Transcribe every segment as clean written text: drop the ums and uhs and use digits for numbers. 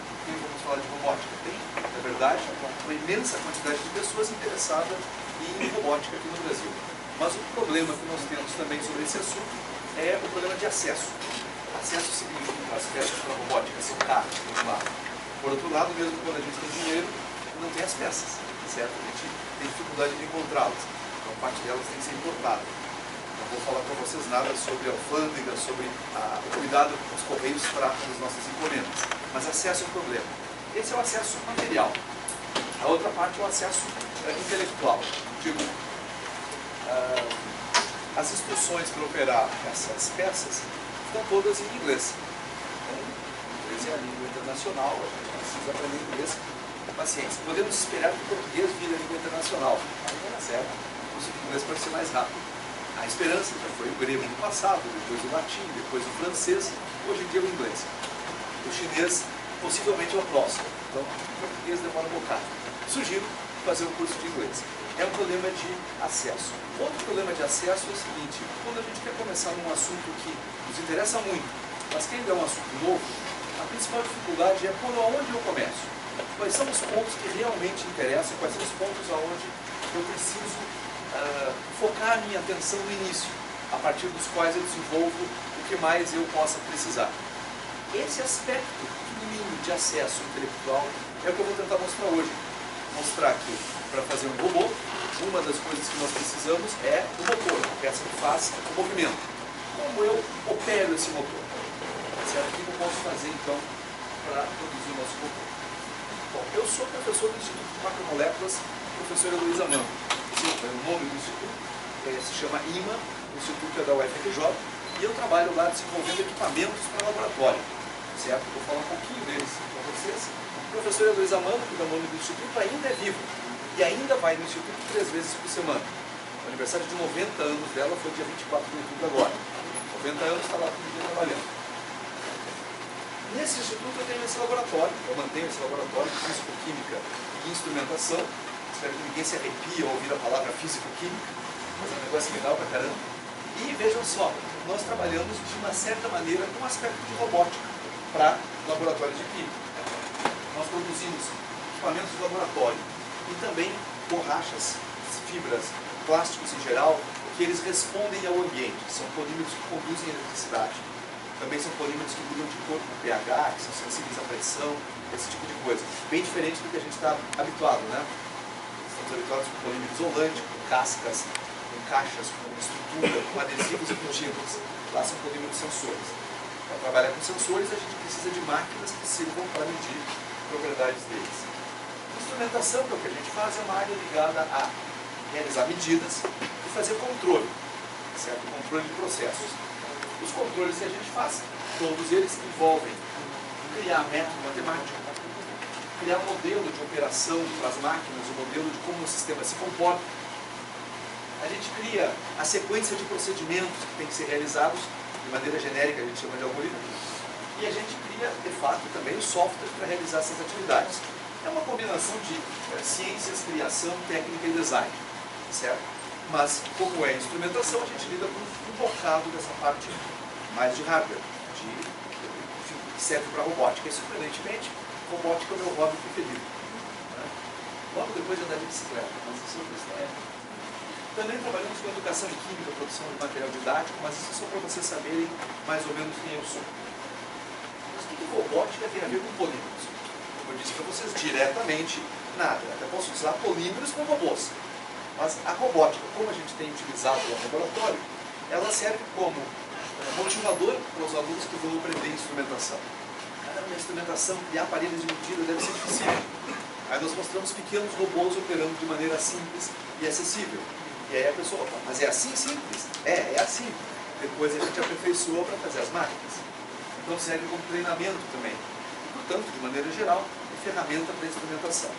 Por que vamos falar de robótica? Tem, na verdade, uma imensa quantidade de pessoas interessadas em robótica aqui no Brasil. Mas o problema que nós temos também sobre esse assunto é o problema de acesso. Acesso significa as peças para a robótica, são caras, por um lado. Por outro lado, mesmo quando a gente tem dinheiro, não tem as peças, certo? A gente tem dificuldade de encontrá-las. Então, parte delas tem que ser importada. Não vou falar para vocês nada sobre alfândega, sobre o cuidado que os correios tratam das nossas encomendas. Mas acesso é o problema. Esse é o acesso material. A outra parte é o acesso intelectual. Digo, as instruções para operar essas peças estão todas em inglês. Então, inglês é a língua internacional, a gente precisa aprender inglês com paciência. Podemos esperar que o português vire a língua internacional. Aí não é certo. O inglês pode ser mais rápido. A esperança já foi o grego no passado, depois o latim, depois o francês, hoje em dia o inglês. O chinês possivelmente é o próximo. Então, o português demora um bocado. Sugiro fazer um curso de inglês. É um problema de acesso. Outro problema de acesso é o seguinte: quando a gente quer começar num assunto que nos interessa muito, mas que ainda é um assunto novo, a principal dificuldade é por onde eu começo. Quais são os pontos que realmente interessam, quais são os pontos aonde eu preciso focar a minha atenção no início, a partir dos quais eu desenvolvo o que mais eu possa precisar. Esse aspecto pequenininho de acesso intelectual é o que eu vou tentar mostrar hoje. Mostrar que, para fazer um robô, uma das coisas que nós precisamos é o motor, a peça que faz o movimento. Como eu opero esse motor? Certo? O que eu posso fazer, então, para produzir o nosso motor? Bom, eu sou professor do Instituto de Macromoléculas, professora Luísa Mano. O nome do instituto se chama IMA, o instituto é da UFRJ, e eu trabalho lá desenvolvendo equipamentos para laboratório. Certo? Vou falar um pouquinho deles para vocês. A professora Luísa Mano, que dá o nome do instituto, ainda é viva e ainda vai no instituto 3 vezes por semana. O aniversário de 90 anos dela foi dia 24 de outubro agora. 90 anos, está lá todo dia trabalhando. Nesse instituto eu tenho esse laboratório, eu mantenho esse laboratório de físico-química e instrumentação. Espero que ninguém se arrepie ao ouvir a palavra físico-química, mas é um negócio legal pra caramba. E vejam só, nós trabalhamos de uma certa maneira com um aspecto de robótica para laboratórios de química. Nós produzimos equipamentos de laboratório e também borrachas, fibras, plásticos em geral, que eles respondem ao ambiente. São polímeros que conduzem eletricidade. Também são polímeros que mudam de cor com pH, que são sensíveis à pressão, esse tipo de coisa. Bem diferente do que a gente está habituado, né? Estamos habituados com polímero isolante, com cascas, com caixas, com estrutura, com adesivos e com tintas. Lá são polímeros sensores. Para trabalhar com sensores, a gente precisa de máquinas que sirvam para medir propriedades deles. Instrumentação, que é o que a gente faz, é uma área ligada a realizar medidas e fazer controle, certo? Controle de processos. Os controles que a gente faz, todos eles envolvem criar método matemático, criar modelo de operação para as máquinas, o modelo de como o sistema se comporta. A gente cria a sequência de procedimentos que têm que ser realizados, de maneira genérica a gente chama de algoritmo, e a gente cria, de fato, também o software para realizar essas atividades. É uma combinação de ciências, criação, técnica e design, certo? Mas, como é instrumentação, a gente lida com um bocado dessa parte mais de hardware, que serve para robótica. E, surpreendentemente, robótica é o meu hobby preferido. Né? Logo depois de andar de bicicleta, mas isso é outra história. Também trabalhamos com educação em química, produção de material didático, mas isso é só para vocês saberem mais ou menos quem eu sou. Mas o que robótica tem a ver com polímeros? Como eu disse para vocês, diretamente nada. Eu até posso usar polímeros com robôs. Mas a robótica, como a gente tem utilizado no laboratório, ela serve como motivador para os alunos que vão aprender instrumentação. Caramba, a instrumentação, criar aparelhos de medida deve ser difícil. Aí nós mostramos pequenos robôs operando de maneira simples e acessível. E aí a pessoa fala, mas é assim simples? É assim. Depois a gente aperfeiçoa para fazer as máquinas. Então serve como treinamento também. E, portanto, de maneira geral, é ferramenta para instrumentação.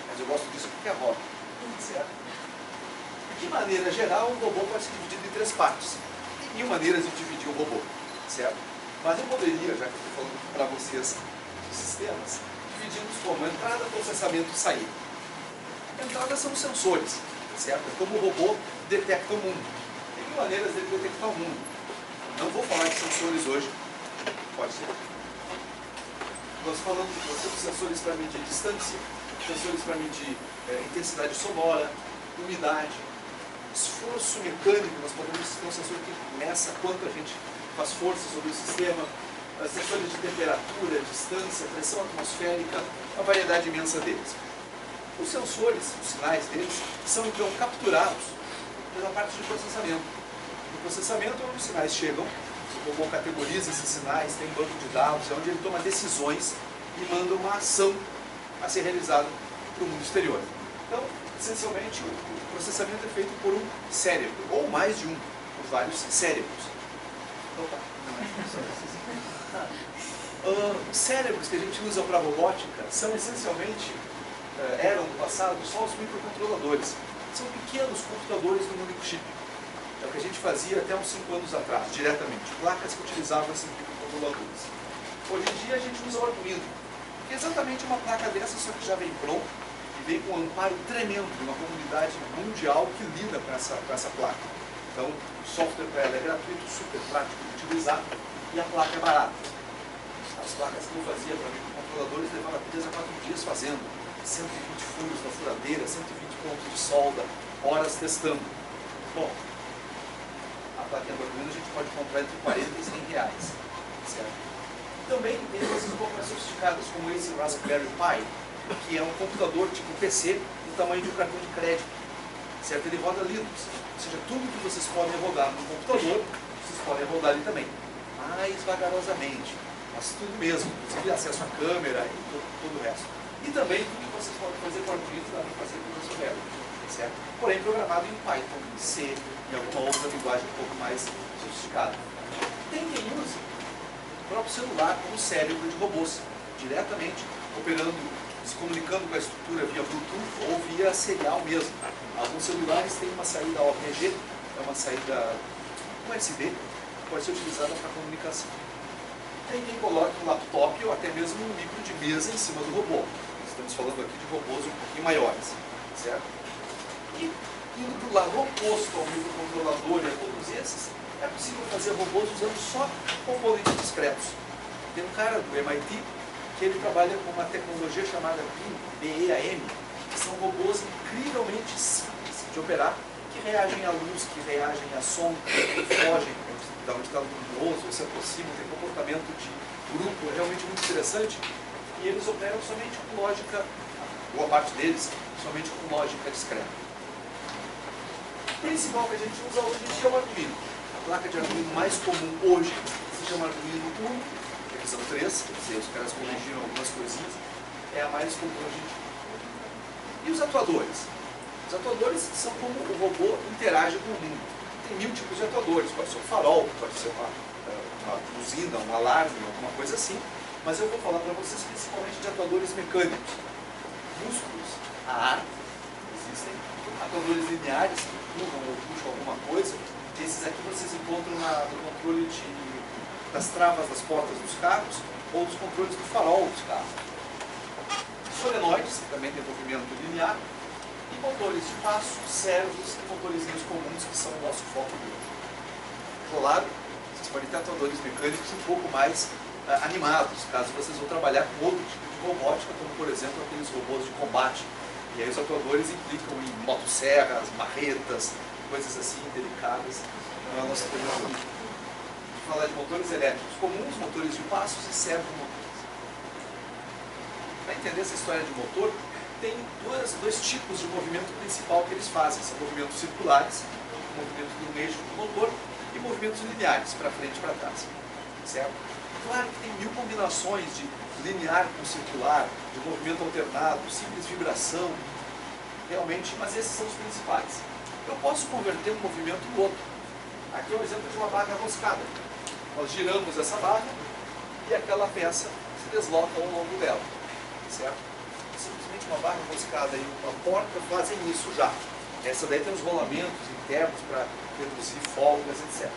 Mas eu gosto disso porque é hobby. Certo? De maneira geral, um robô pode ser dividido em 3 partes. Tem mil maneiras de dividir um robô, certo? Mas eu poderia, já que eu estou falando para vocês de sistemas, dividir-nos como entrada, processamento e saída. A entrada são os sensores, certo? É como o robô detecta o mundo. Tem mil maneiras de detectar o mundo. Não vou falar de sensores hoje. Pode ser. Nós falamos de sensores para medir distância, sensores para medir intensidade sonora, umidade, esforço mecânico. Nós podemos ter um sensor que meça quanto a gente faz força sobre o sistema, sensores de temperatura, distância, pressão atmosférica, uma variedade imensa deles. Os sensores, os sinais deles, são então capturados pela parte de processamento. No processamento é onde os sinais chegam, o robô categoriza esses sinais, tem um banco de dados, é onde ele toma decisões e manda uma ação a ser realizada para o mundo exterior. Então, essencialmente, o processamento é feito por um cérebro, ou mais de um, por vários cérebros. Opa, não é? Os cérebros que a gente usa para a robótica são essencialmente, eram no passado, só os microcontroladores. São pequenos computadores num único chip. É o que a gente fazia até uns 5 anos atrás, diretamente. Placas que utilizavam esses microcontroladores. Hoje em dia a gente usa o Arduino, que é exatamente uma placa dessa, só que já vem pronto e vem com um amparo tremendo de uma comunidade mundial que lida com essa placa. Então, o software para ela é gratuito, super prático de utilizar e a placa é barata. As placas que eu fazia para microcontroladores levavam 3 a 4 dias fazendo. 120 furos na furadeira, 120 pontos de solda, horas testando. Bom, a plaquinha do Arduino a gente pode comprar entre 40 e 100 reais. Certo? Também tem coisas um pouco mais sofisticadas, como esse Raspberry Pi, que é um computador tipo PC do tamanho de um cartão de crédito. Certo? Ele roda Linux. Ou seja, tudo que vocês podem rodar no computador, vocês podem rodar ali também. Mais vagarosamente, mas tudo mesmo, inclusive acesso à câmera e todo o resto. E também tudo que vocês podem fazer com o Arduino dá para fazer com o Raspberry, certo? Porém programado em Python, em C, em alguma outra linguagem um pouco mais sofisticada. Tem quem use o próprio celular como cérebro de robôs, diretamente operando, se comunicando com a estrutura via Bluetooth ou via serial mesmo. Alguns celulares têm uma saída OPG, é uma saída USB, que pode ser utilizada para comunicação. Tem quem coloque um laptop ou até mesmo um micro de mesa em cima do robô. Estamos falando aqui de robôs um pouquinho maiores, certo? E indo do lado oposto ao microcontrolador e a todos esses, é possível fazer robôs usando só componentes discretos. Tem um cara do MIT que ele trabalha com uma tecnologia chamada BEAM, que são robôs incrivelmente simples de operar, que reagem à luz, que reagem a som, que fogem da onde está luminoso, ou se aproximam, tem comportamento de grupo, é realmente muito interessante. E eles operam somente com lógica, boa parte deles, somente com lógica discreta. O principal que a gente usa hoje em dia é o Arduino. A placa de Arduino mais comum hoje se chama Arduino Uno, revisão 3, quer dizer, os caras corrigiram algumas coisinhas, é a mais comum hoje em dia. E os atuadores? Os atuadores são como o robô interage com o mundo. Tem 1000 tipos de atuadores, pode ser um farol, pode ser uma buzina, um alarme, alguma coisa assim. Mas eu vou falar para vocês principalmente de atuadores mecânicos. Músculos, a ar, existem. Atuadores lineares que empurram ou puxam alguma coisa. Esses aqui vocês encontram no controle das travas das portas dos carros ou dos controles do farol dos carros. Solenoides, que também tem movimento linear. E motores de passo, servos e motorizinhos comuns, que são o nosso foco de hoje. Claro, vocês podem ter atuadores mecânicos um pouco mais animados, caso vocês vão trabalhar com outro tipo de robótica, como por exemplo aqueles robôs de combate. E aí os atuadores implicam em motosserras, marretas, coisas assim delicadas. Não é a nossa tecnologia. Vou falar de motores elétricos comuns, motores de passos e servomotores. Para entender essa história de motor, tem dois tipos de movimento principal que eles fazem. São movimentos circulares, movimento de um eixo do motor, e movimentos lineares, para frente e para trás. Certo? Claro que tem 1000 combinações de linear com circular, de movimento alternado, simples vibração, realmente, mas esses são os principais. Eu posso converter um movimento no outro. Aqui é um exemplo de uma barra roscada. Nós giramos essa barra e aquela peça se desloca ao longo dela. Certo? Simplesmente uma barra roscada e uma porta fazem isso já. Essa daí tem os rolamentos internos para reduzir folgas, etc.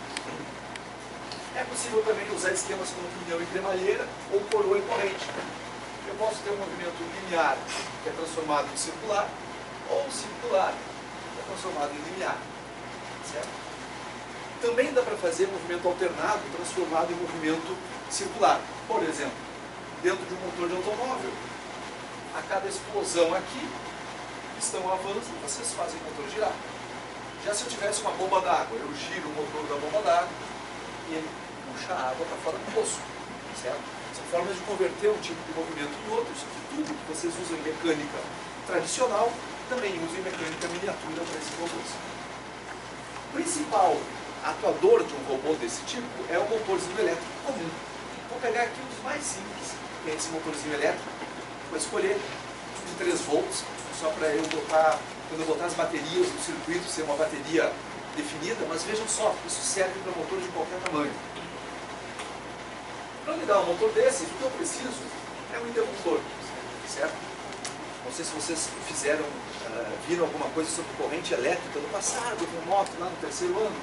É possível também usar esquemas como pneu e cremalheira ou coroa e corrente. Eu posso ter um movimento linear que é transformado em circular, ou circular que é transformado em linear. Certo? Também dá para fazer movimento alternado transformado em movimento circular. Por exemplo, dentro de um motor de automóvel. A cada explosão aqui, estão avanços e vocês fazem o motor girar. Já se eu tivesse uma bomba d'água, eu giro o motor da bomba d'água e ele puxa a água para fora do poço, certo? São formas de converter um tipo de movimento em outro, isso que tudo que vocês usam em mecânica tradicional, também usam em mecânica miniatura para esses robôs. O principal atuador de um robô desse tipo é o motorzinho elétrico comum. Vou pegar aqui um dos mais simples, que é esse motorzinho elétrico. Vou escolher de 3 volts, só para eu botar, quando eu botar as baterias no circuito, ser uma bateria definida, mas vejam só, isso serve para motor de qualquer tamanho. Para ligar um motor desses, o que eu preciso é um interruptor, certo? Não sei se vocês viram alguma coisa sobre corrente elétrica no passado, remoto, lá no 3º ano.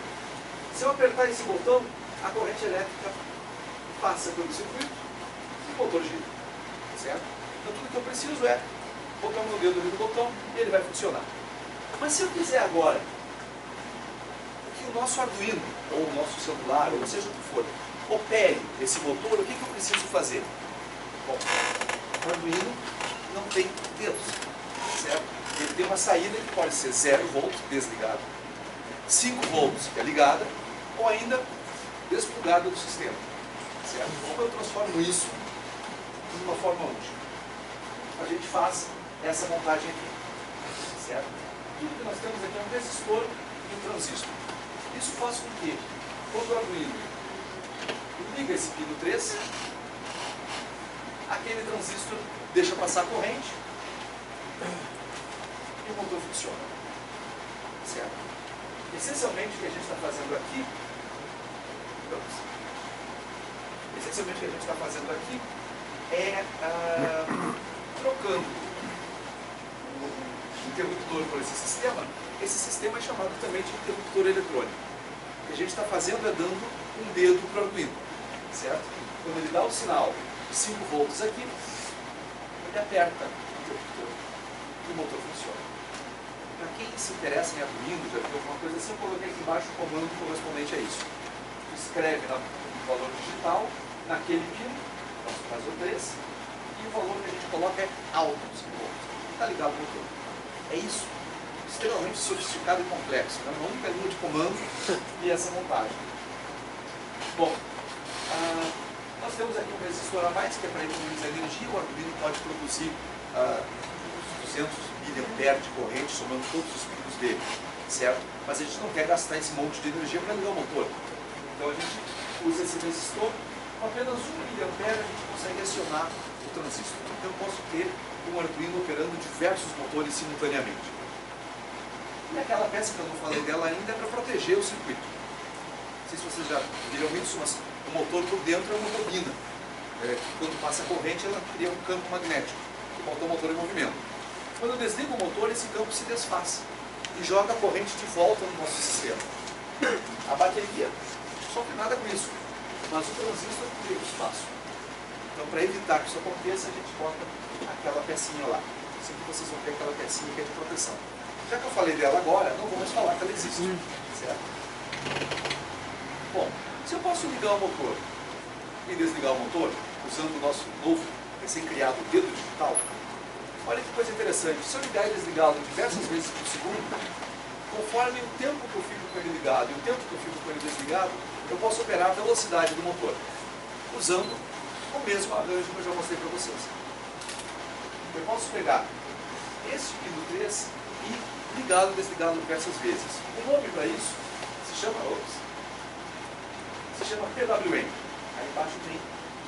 Se eu apertar esse botão, a corrente elétrica passa pelo circuito e o motor gira, certo? Então tudo que eu preciso é botar o meu dedo ali no botão e ele vai funcionar. Mas se eu quiser agora que o nosso Arduino, ou o nosso celular, ou seja o que for, opere esse motor, o que eu preciso fazer? Bom, o Arduino não tem dedos, certo? Ele tem uma saída que pode ser 0 volts, desligado, 5 volts, que é ligada, ou ainda desplugada do sistema, certo? Como eu transformo isso de uma forma útil? A gente faz essa montagem aqui, certo? Tudo que nós temos aqui é um resistor e um transistor. Isso faz com que, quando o Arduino liga esse pino 3, aquele transistor deixa passar a corrente e o motor funciona, certo? Essencialmente o que a gente está fazendo aqui, é trocando o interruptor por esse sistema. Esse sistema é chamado também de interruptor eletrônico. O que a gente está fazendo é dando um dedo para o Arduino, certo? Quando ele dá o sinal de 5 volts aqui, ele aperta o interruptor e o motor funciona. Para quem se interessa em Arduino, já viu alguma coisa assim, eu coloquei aqui embaixo o comando correspondente a isso. Escreve o valor digital naquele pino, no nosso caso 3, e o valor que a gente coloca é alto, 5 volts. Está ligado o motor. É isso. Extremamente sofisticado e complexo. É uma única linha de comando e essa montagem. Bom, nós temos aqui um resistor a mais, que é para economizar energia. O Arduino pode produzir 200 mA de corrente, somando todos os pinos dele, certo? Mas a gente não quer gastar esse monte de energia para ligar o motor. Então a gente usa esse resistor, com apenas 1 mA a gente consegue acionar o transistor. Então eu posso ter um Arduino operando diversos motores simultaneamente. E aquela peça que eu não falei dela ainda é para proteger o circuito. Não sei se vocês já viram isso, mas o motor por dentro é uma bobina. Quando passa a corrente, ela cria um campo magnético, que bota o motor em movimento. Quando eu desligo o motor, esse campo se desfaz e joga a corrente de volta no nosso sistema. A bateria sofre nada com isso, mas o transistor cria o espaço. Então, para evitar que isso aconteça, a gente bota aquela pecinha lá. Sempre vocês vão ter aquela pecinha que é de proteção. Já que eu falei dela agora, não vou mais falar que ela existe, certo? Bom, se eu posso ligar o motor e desligar o motor, usando o nosso novo, recém-criado dedo digital, olha que coisa interessante. Se eu ligar e desligá-lo diversas vezes por segundo, conforme o tempo que eu fico com ele ligado e o tempo que eu fico com ele desligado, eu posso operar a velocidade do motor, usando o mesmo arranjo que eu já mostrei para vocês. Eu posso pegar esse pino 3 e ligá-lo e desligá-lo diversas vezes. O nome para isso se chama PWM. Aí embaixo tem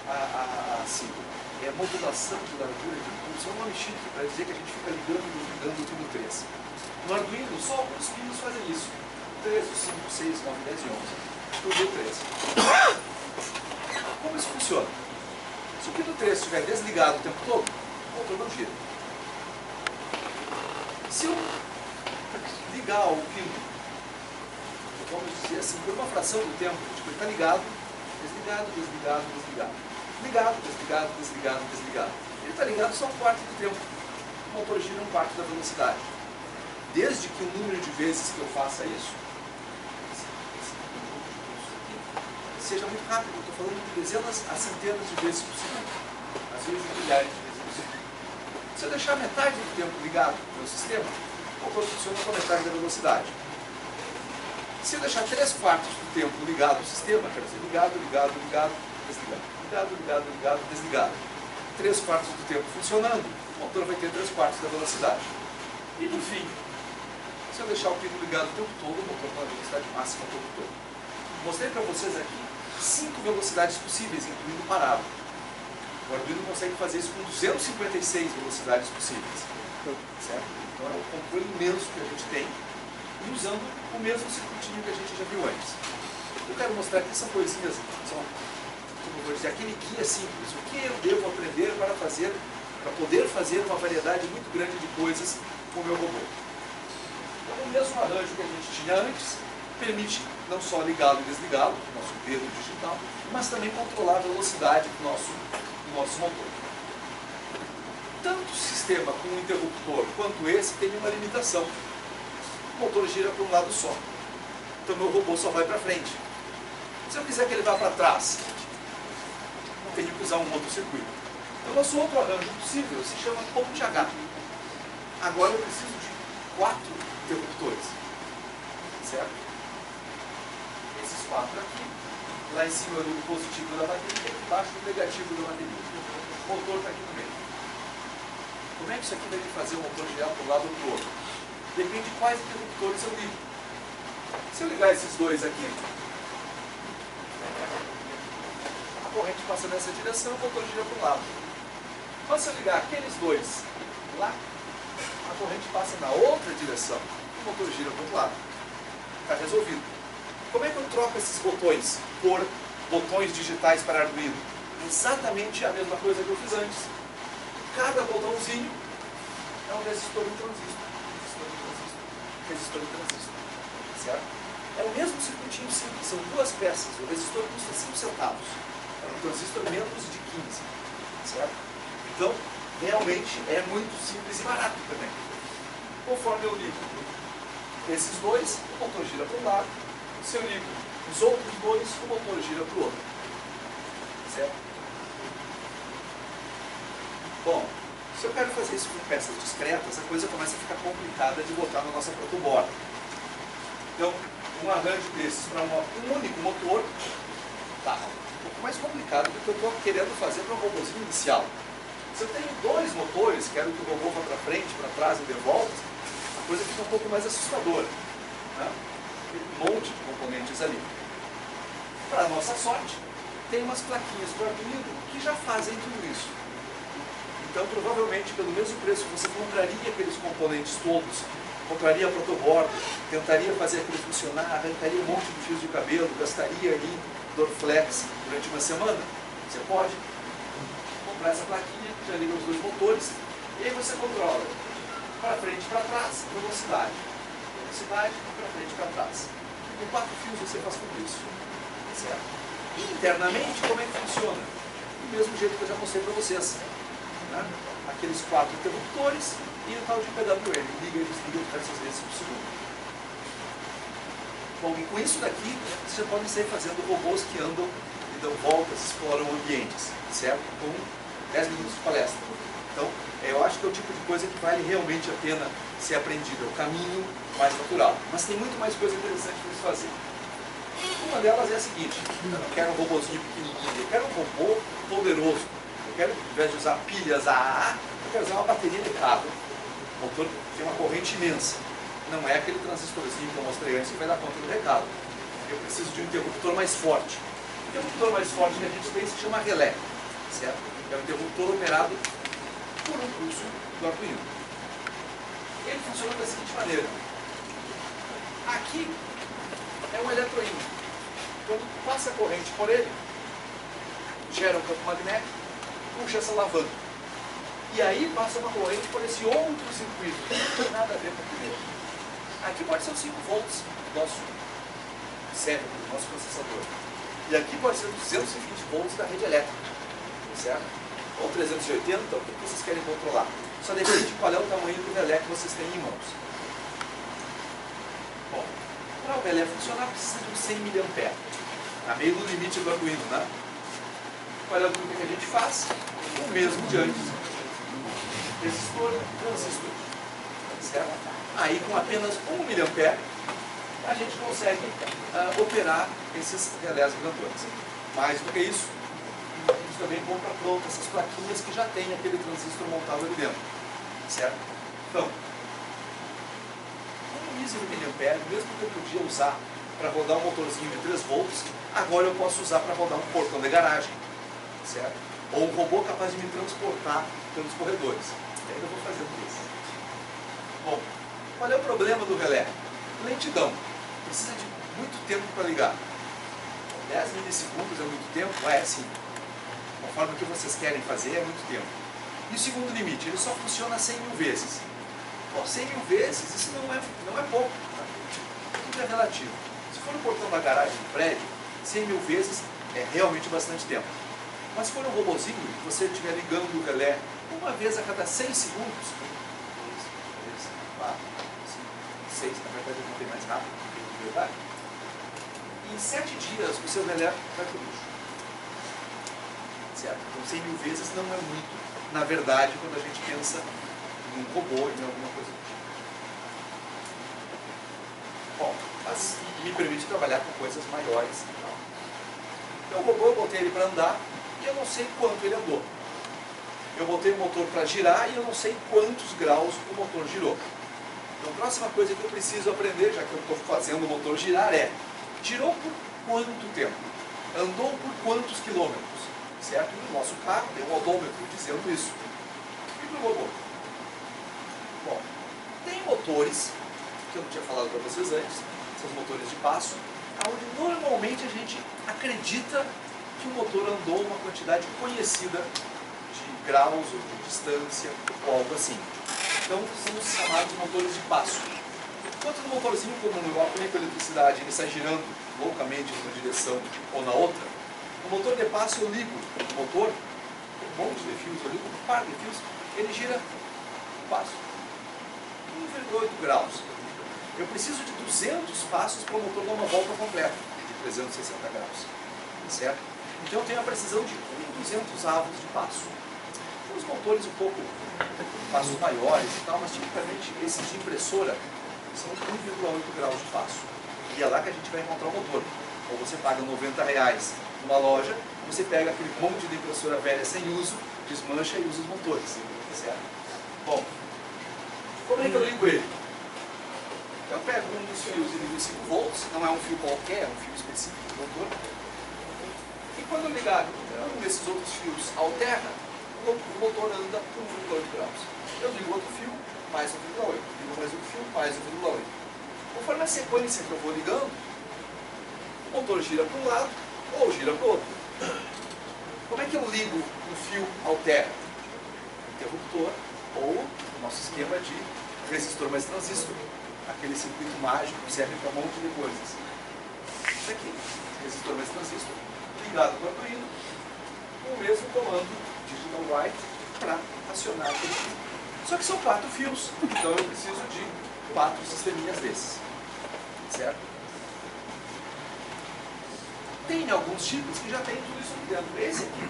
a sigla. É a modulação de largura de impulso. É um nome chique para dizer que a gente fica ligando e desligando o pino 3. No Arduino, só alguns pinos fazem isso. 3, 5, 6, 9, 10 e 11. O D3. Como isso funciona? Se o pino 3 estiver desligado o tempo todo, o motor não gira. Se eu ligar o pino, vamos dizer assim, por uma fração do tempo, tipo, ele está ligado, desligado, desligado, desligado. Ligado, desligado, desligado, desligado. Ele está ligado só um quarto do tempo. O motor gira um quarto da velocidade. Desde que o número de vezes que eu faça isso seja muito rápido. Eu estou falando de dezenas a centenas de vezes por segundo. Às vejo milhares de vezes por segundo. Se eu deixar metade do tempo ligado no meu sistema, o motor funciona com a metade da velocidade. Se eu deixar 3/4 do tempo ligado ao sistema, quer dizer, ligado, desligado, ligado, desligado, 3/4 do tempo funcionando, o motor vai ter 3/4 da velocidade. E no fim, se eu deixar o pino ligado o tempo todo, o motor tem a velocidade máxima o tempo todo. Mostrei para vocês aqui 5 velocidades possíveis, incluindo parado. O Arduino consegue fazer isso com 256 velocidades possíveis. Certo? Então é um controle imenso que a gente tem, e usando o mesmo circuitinho que a gente já viu antes. Eu quero mostrar aqui são coisinhas, como eu vou dizer, aquele guia simples. O que eu devo aprender para poder fazer uma variedade muito grande de coisas com o meu robô. Então, o mesmo arranjo que a gente tinha antes permite não só ligá-lo e desligá-lo, o nosso dedo digital, mas também controlar a velocidade do nosso motor. Tanto o sistema com o interruptor quanto esse tem uma limitação. O motor gira para um lado só. Então meu robô só vai para frente. Se eu quiser que ele vá para trás, eu tenho que usar um outro circuito. Então nosso outro arranjo possível se chama ponte H. Agora eu preciso de 4 interruptores. Certo? Esses 4 aqui. Lá em cima do positivo da bateria, aqui embaixo do negativo da bateria. O motor está aqui no meio. Como é que isso aqui vai me fazer o motor girar para um lado ou para o outro? Depende de quais interruptores eu ligo. Se eu ligar esses dois aqui, a corrente passa nessa direção, o motor gira para um lado. Mas se eu ligar aqueles dois lá, a corrente passa na outra direção, o motor gira para um lado. Está resolvido. Como é que eu troco esses botões por botões digitais para Arduino? Exatamente a mesma coisa que eu fiz antes. Cada botãozinho é um resistor e um transistor. Resistor e transistor. Certo? É o mesmo circuitinho simples, são 2 peças. O resistor custa 5 centavos. O transistor menos de 15. Certo? Então, realmente é muito simples e barato também. Conforme eu ligo esses dois, o motor gira para um lado. Se eu ligo os outros dois, o motor gira para o outro. Certo? Bom, se eu quero fazer isso com peças discretas, a coisa começa a ficar complicada de botar na nossa protoboard. Então, um arranjo desses para um único motor, tá um pouco mais complicado do que eu estou querendo fazer para um robôzinho inicial. Se eu tenho 2 motores, quero que o robô vá para frente, para trás e de volta, a coisa fica um pouco mais assustadora. Né? Um monte de componentes ali. Para nossa sorte, tem umas plaquinhas do Arduino que já fazem tudo isso. Então, provavelmente, pelo mesmo preço, você compraria aqueles componentes todos, compraria a protoboard, tentaria fazer aquilo funcionar, arrancaria um monte de fios de cabelo, gastaria aí Dorflex durante uma semana. Você pode comprar essa plaquinha, que já liga os 2 motores, e aí você controla para frente e para trás, velocidade. Velocidade, para frente e para trás. Com 4 fios você faz tudo isso. Certo? E internamente, como é que funciona? Do mesmo jeito que eu já mostrei para vocês. Né? Aqueles 4 interruptores e o tal de PWM. Liga e desliga diversas vezes por segundo. Bom, e com isso daqui, vocês já podem sair fazendo robôs que andam e dão voltas, exploram ambientes. Certo? Com 10 minutos de palestra. Então, eu acho que é o tipo de coisa que vale realmente a pena ser aprendido. É o caminho mais natural. Mas tem muito mais coisa interessante para se fazer. Uma delas é a seguinte: eu não quero um robôzinho pequenininho, eu quero um robô poderoso. Eu quero, ao invés de usar pilhas AAA, eu quero usar uma bateria de carro. O motor tem uma corrente imensa. Não é aquele transistorzinho que eu mostrei antes que vai dar conta do recado. Eu preciso de um interruptor mais forte. O interruptor mais forte que a gente tem se chama relé. Certo? É um interruptor operado por um pulso do Arduino. Ele funciona da seguinte maneira. Aqui é um eletroímã. Quando passa a corrente por ele, gera um campo magnético, puxa essa alavanca. E aí passa uma corrente por esse outro circuito, que não tem nada a ver com o primeiro. Aqui pode ser os 5 volts do nosso cérebro, do nosso processador. E aqui pode ser 220 volts da rede elétrica. Certo? Ou 380, o que vocês querem controlar. Só depende de qual é o tamanho do relé que vocês têm em mãos. Bom, para o relé funcionar precisa de uns 100 mA. Está meio no limite do Arduino, né? Qual é o que a gente faz? o mesmo de antes. Resistor, transistor. Certo? Aí com apenas 1 mA a gente consegue operar esses relés gigantões. Mais do que isso, a gente também compra pronto essas plaquinhas que já tem aquele transistor montado ali dentro. Certo? Então, 1 mísero miliampere, mesmo que eu podia usar para rodar um motorzinho de 3 volts, agora eu posso usar para rodar um portão de garagem. Certo? Ou um robô capaz de me transportar pelos corredores. E ainda vou fazendo isso. Bom, qual é o problema do relé? Lentidão. Precisa de muito tempo para ligar. 10 milissegundos é muito tempo? É sim. Conforme o que vocês querem fazer, é muito tempo. E o segundo limite, ele só funciona 100 mil vezes. Bom, 100 mil vezes, isso não é pouco. Tá? Tudo é relativo. Se for um portão da garagem do prédio, 100 mil vezes é realmente bastante tempo. Mas se for um robozinho, que você estiver ligando o relé uma vez a cada 6 segundos, 4, 5, 6, na verdade eu contei mais rápido, na verdade. Em 7 dias o seu relé vai para o lixo. Certo? Então 100 mil vezes não é muito, na verdade, quando a gente pensa em um robô e em alguma coisa do tipo. Bom, mas me permite trabalhar com coisas maiores e tal. Então o robô eu botei ele para andar e eu não sei quanto ele andou. Eu botei o motor para girar e eu não sei quantos graus o motor girou. Então a próxima coisa que eu preciso aprender, já que eu estou fazendo o motor girar, é: girou por quanto tempo? Andou por quantos quilômetros? Certo? E no nosso carro tem um odômetro dizendo isso. E para o robô? Bom, tem motores, que eu não tinha falado para vocês antes, são os motores de passo, onde normalmente a gente acredita que o motor andou uma quantidade conhecida de graus ou de distância ou algo assim. Então são os chamados motores de passo. Enquanto no motorzinho comum eu aplico eletricidade e ele sai girando loucamente numa direção ou na outra, no motor de passo eu ligo o motor, um monte de fios, eu ligo um par de fios, ele gira o passo. 1,8 graus. Eu preciso de 200 passos para o motor dar uma volta completa, de 360 graus. Certo? Então eu tenho a precisão de 1.200 avos de passo. Tem os motores um pouco passos maiores e tal, mas tipicamente esses de impressora são 1,8 graus de passo. E é lá que a gente vai encontrar o motor. Ou você paga R$90 numa loja, você pega aquele monte de impressora velha sem uso, desmancha e usa os motores. Certo? Bom, como é que eu ligo ele? Eu pego um dos fios de 5 volts, não é um fio qualquer, é um fio específico do motor. E quando eu ligar um desses outros fios alterna, o motor anda por 1,8 graus. Eu ligo outro fio, mais 1,8. Ligo mais outro fio, mais 1,8. Conforme a sequência que eu vou ligando, o motor gira para um lado ou gira para o outro. Como é que eu ligo um fio alterna? Interruptor ou o nosso esquema de resistor mais transistor. Aquele circuito mágico que serve para um monte de coisas. Isso aqui, resistor mais transistor, ligado com o Arduino, o mesmo comando digital write para acionar aquele fio. Só que são 4 fios, então eu preciso de 4 sisteminhas desses. Certo? Tem alguns chips que já tem tudo isso aqui dentro. Esse aqui,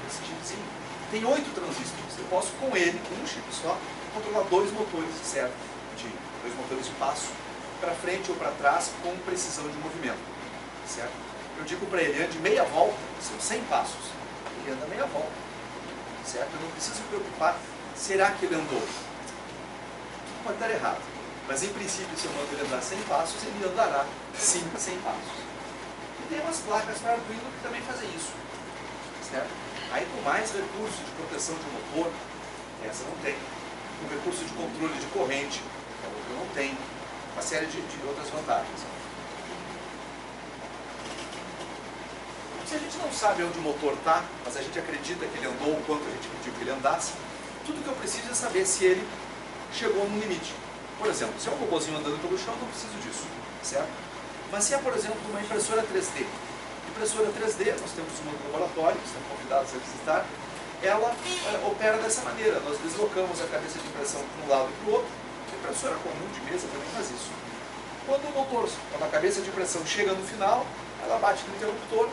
esse chipzinho, tem 8 transistores. Eu posso, com ele, com um chip só, controlar 2 motores, certo? De 2 motores de passo, para frente ou para trás, com precisão de movimento. Certo? Eu digo para ele, ande meia volta, são 100 passos. Ele anda meia volta. Certo? Eu não preciso me preocupar, será que ele andou? Pode dar errado. Mas em princípio, se eu mando ele andar 100 passos, ele andará sim 100 passos. E tem umas placas para Arduino que também fazem isso. Certo? Aí com mais recursos de proteção de motor, essa não tem. Com recurso de controle de corrente, a outra não tem. Uma série de outras vantagens. Se a gente não sabe onde o motor está, mas a gente acredita que ele andou o quanto a gente pediu que ele andasse, tudo que eu preciso é saber se ele chegou no limite. Por exemplo, se é um robôzinho andando pelo chão, eu não preciso disso, certo? Mas se é, por exemplo, uma impressora 3D. Impressora 3D, nós temos uma no laboratório, que estão convidados a visitar, ela opera dessa maneira. Nós deslocamos a cabeça de impressão para um lado e para o outro. A impressora comum de mesa também faz isso. Quando a cabeça de impressão chega no final, ela bate no interruptor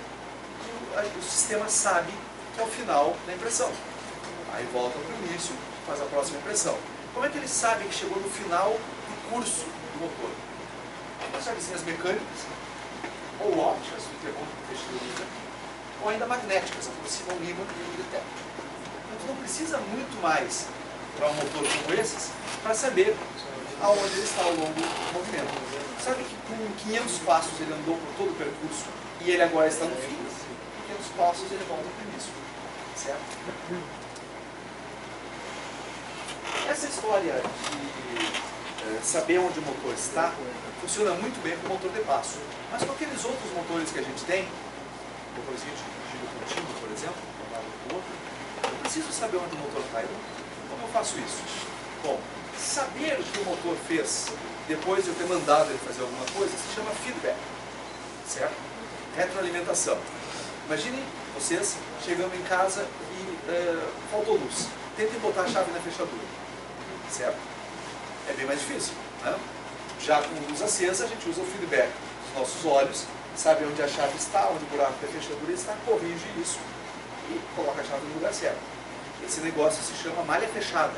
e o sistema sabe que é o final da impressão. Aí volta para o início, faz a próxima impressão. Como é que ele sabe que chegou no final do curso do motor? Com chavezinhas mecânicas, ou ópticas, do interrompe, fecha e liga, ou ainda magnéticas, aproximam o ímã e o detectam. Então, tu não precisa muito mais para um motor como esses para saber aonde ele está ao longo do movimento. Sabe que com 500 passos ele andou por todo o percurso e ele agora está no fim? 500 passos ele volta para o início. Certo? Essa história de saber onde o motor está funciona muito bem com o motor de passo. Mas com aqueles outros motores que a gente tem, motorzinho de giro contínuo, por exemplo, de um lado para o outro, eu preciso saber onde o motor está. Como eu faço isso? Bom, saber o que o motor fez depois de eu ter mandado ele fazer alguma coisa se chama feedback, certo? Retroalimentação. Imagine vocês chegando em casa e faltou luz. Tentem botar a chave na fechadura, certo? É bem mais difícil, né? Já com luz acesa, a gente usa o feedback dos nossos olhos, sabe onde a chave está, onde o buraco da fechadura está, corrige isso e coloca a chave no lugar certo. Esse negócio se chama malha fechada.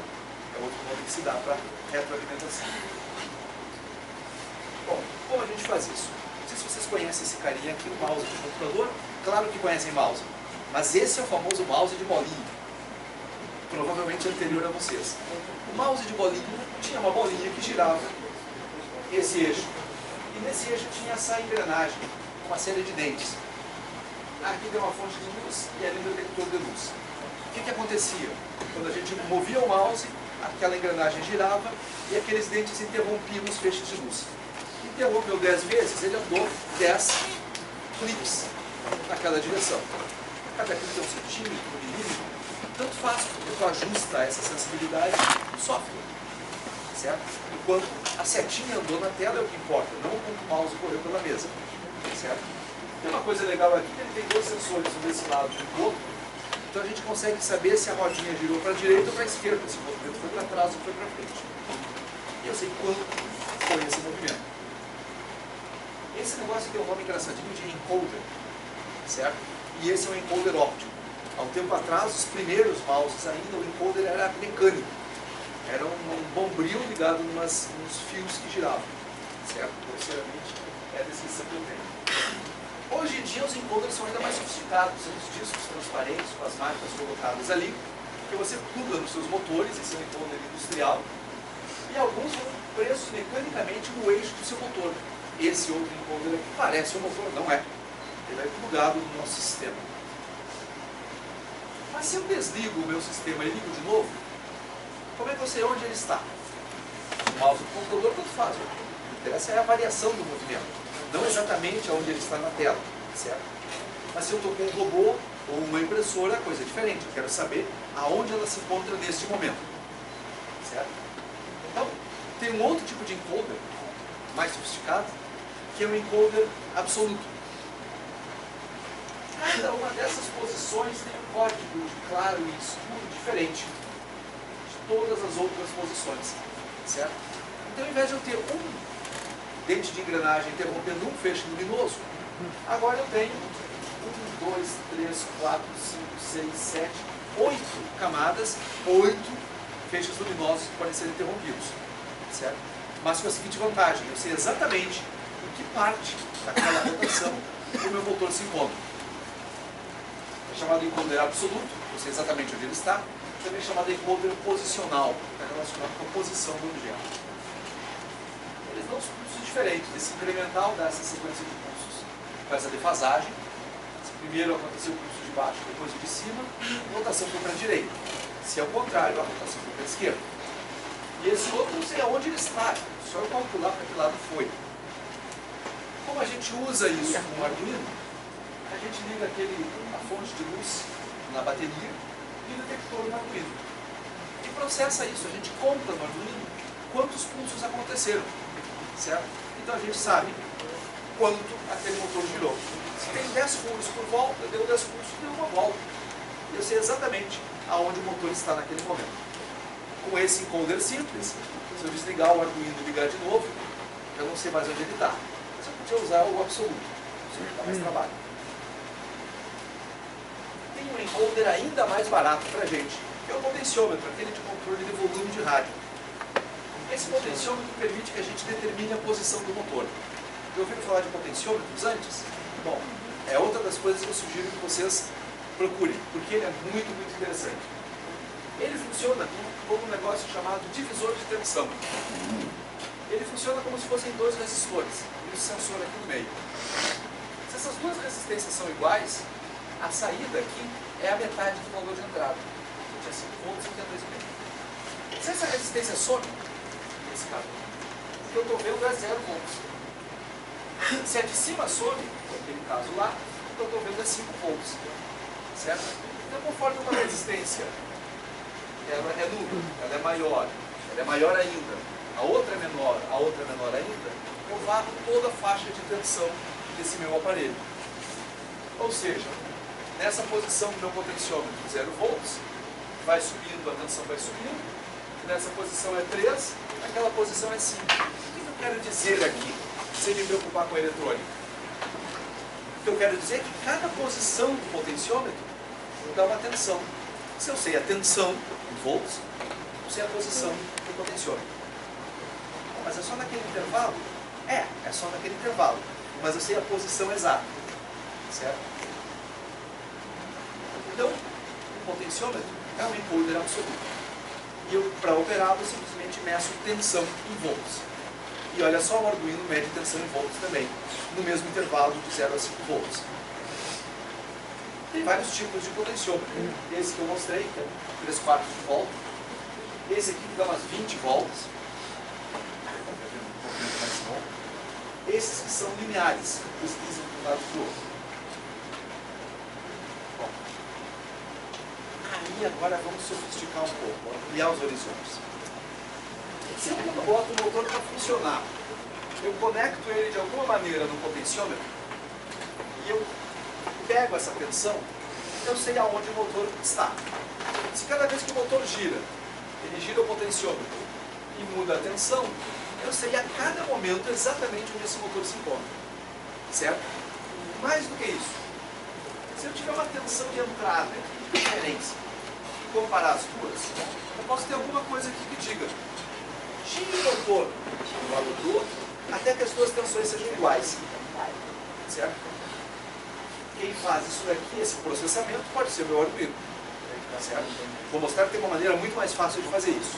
É outro nome que se dá para retroalimentação. Bom, como a gente faz isso? Não sei se vocês conhecem esse carinha aqui, o mouse de computador. Claro que conhecem mouse, mas esse é o famoso mouse de bolinha, provavelmente anterior a vocês. O mouse de bolinha tinha uma bolinha que girava esse eixo, e nesse eixo tinha essa engrenagem, uma série de dentes. Aqui tem uma fonte de luz e ali um detector de luz. O que acontecia? Quando a gente movia o mouse, aquela engrenagem girava e aqueles dentes interrompiam os feixes de luz. Interrompeu 10 vezes, ele andou 10 cliques naquela direção. Cada clique tem um centímetro, um milímetro, tanto faz, porque tu ajusta essa sensibilidade no software, certo? Enquanto a setinha andou na tela é o que importa, não quanto o mouse correu pela mesa, certo? Tem uma coisa legal aqui, que ele tem dois sensores, um desse lado e do outro, então a gente consegue saber se a rodinha girou para a direita ou para a esquerda, se o movimento foi para trás ou foi para frente. E eu sei quanto foi esse movimento. Esse negócio tem um nome engraçadinho de encoder, certo? E esse é um encoder óptico. Há um tempo atrás, os primeiros mouses ainda, o encoder era mecânico. Era um bombril ligado nos fios que giravam, certo? Grosseiramente, é a descrição que eu tenho. Hoje em dia, os encoders são ainda mais sofisticados. São os discos transparentes com as marcas colocadas ali, que você pluga nos seus motores, esse é um encoder industrial, e alguns são presos mecanicamente no eixo do seu motor. Esse outro encoder aqui parece um motor, não é. Ele é plugado no nosso sistema. Mas se eu desligo o meu sistema e ligo de novo, como é que eu sei onde ele está? O mouse do computador tanto faz. O que interessa é a variação do movimento, não exatamente onde ele está na tela, certo? Mas se eu estou com um robô ou uma impressora, é coisa diferente. Eu quero saber aonde ela se encontra neste momento, certo? Então, tem um outro tipo de encoder, mais sofisticado, que é um encoder absoluto. Cada uma dessas posições tem um código de claro e escuro diferente de todas as outras posições, certo? Então, ao invés de eu ter um dente de engrenagem interrompendo um feixe luminoso, agora eu tenho 1, 2, 3, 4, 5, 6, 7, 8 camadas, 8 feixes luminosos que podem ser interrompidos, certo? Mas com a seguinte vantagem, eu sei exatamente em que parte daquela rotação o meu motor se encontra. É chamado encoder absoluto, eu sei exatamente onde ele está, também é chamado encoder posicional, que é relacionado com a posição do objeto. Eles dão os pulsos diferentes. Esse incremental dá essa sequência de pulsos com essa defasagem. Primeiro aconteceu o pulso de baixo, depois o de cima, a rotação foi para a direita. Se é o contrário, a rotação foi para a esquerda. E esse outro não sei aonde ele está, só eu calcular para que lado foi. Como a gente usa isso com o Arduino, a gente liga a fonte de luz na bateria e o detector no Arduino. E processa isso, a gente conta no Arduino quantos pulsos aconteceram, certo? Então a gente sabe quanto aquele motor girou. Se tem 10 furos por volta, deu 10 pulsos, deu uma volta. E eu sei exatamente aonde o motor está naquele momento. Com esse encoder simples, se eu desligar o Arduino e ligar de novo, eu não sei mais onde ele está. Mas eu podia usar o absoluto, isso dá mais trabalho. Tem um encoder ainda mais barato para a gente, é o potenciômetro, aquele de controle de volume de rádio. Esse potenciômetro permite que a gente determine a posição do motor. Já ouviram falar de potenciômetros antes? Bom, é outra das coisas que eu sugiro que vocês procurem, porque ele é muito, muito interessante. Ele funciona como um negócio chamado divisor de tensão. Ele funciona como se fossem dois resistores, e um sensor aqui no meio. Se essas duas resistências são iguais, a saída aqui é a metade do valor de entrada. Que é 5 volts e aqui é 2,5. Se essa resistência some, nesse caso, o que eu estou vendo é 0 volts. Se a de cima some, naquele caso lá, o que eu estou vendo é 5 volts. Certo? Então, conforme uma resistência ela é nula, ela é maior ainda, a outra é menor ainda, eu varro toda a faixa de tensão desse meu aparelho. Ou seja, nessa posição do meu potenciômetro 0 volts, vai subindo, a tensão vai subindo, nessa posição é 3, naquela posição é 5. O que eu quero dizer aqui, sem me preocupar com a eletrônica? O que eu quero dizer é que cada posição do potenciômetro dá uma tensão. Se eu sei a tensão em volts, eu sei a posição do potenciômetro. Mas é só naquele intervalo? É só naquele intervalo. Mas eu sei a posição exata. Certo? Então, o potenciômetro é um encoder absoluto. E eu, para operá-lo, simplesmente meço tensão em volts. E olha só, o Arduino mede tensão em volts também, no mesmo intervalo de 0 a 5 volts. Tem vários tipos de potenciômetro. Esse que eu mostrei, que é 3/4 de volt. Esse aqui que dá umas 20 volts. Esses que são lineares, os deslizam de um lado para o outro. Bom, aí agora vamos sofisticar um pouco, ampliar os horizontes. Se eu boto o motor para funcionar, eu conecto ele de alguma maneira no potenciômetro e eu pego essa tensão, eu sei aonde o motor está. Se cada vez que o motor gira, ele gira o potenciômetro e muda a tensão, eu sei a cada momento exatamente onde esse motor se encontra. Certo? Mais do que isso, se eu tiver uma tensão de entrada de referência e comparar as duas, eu posso ter alguma coisa aqui que diga: gire o motor do lado do outro até que as duas tensões sejam iguais. Certo? Quem faz isso daqui, esse processamento, pode ser o meu Arduino. Tá certo? Vou mostrar que tem uma maneira muito mais fácil de fazer isso.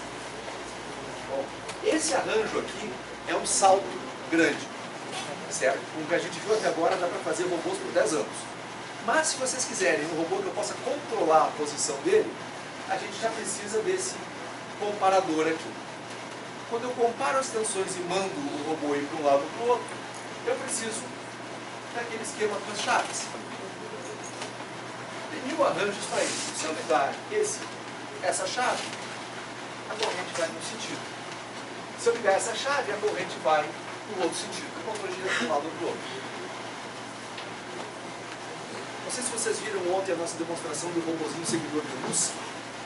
Bom, esse arranjo aqui é um salto grande. Certo? Com o que a gente viu até agora, dá para fazer robôs por 10 anos. Mas se vocês quiserem um robô que eu possa controlar a posição dele, a gente já precisa desse comparador aqui. Quando eu comparo as tensões e mando o robô ir para um lado ou para o outro, eu preciso daquele esquema com as chaves. Tem 1000 arranjos para isso. Se eu ligar essa chave, a corrente vai num sentido. Se eu ligar essa chave, a corrente vai no outro sentido. O controle gira de um lado ou para o outro. Não sei se vocês viram ontem a nossa demonstração do robozinho seguidor de luz.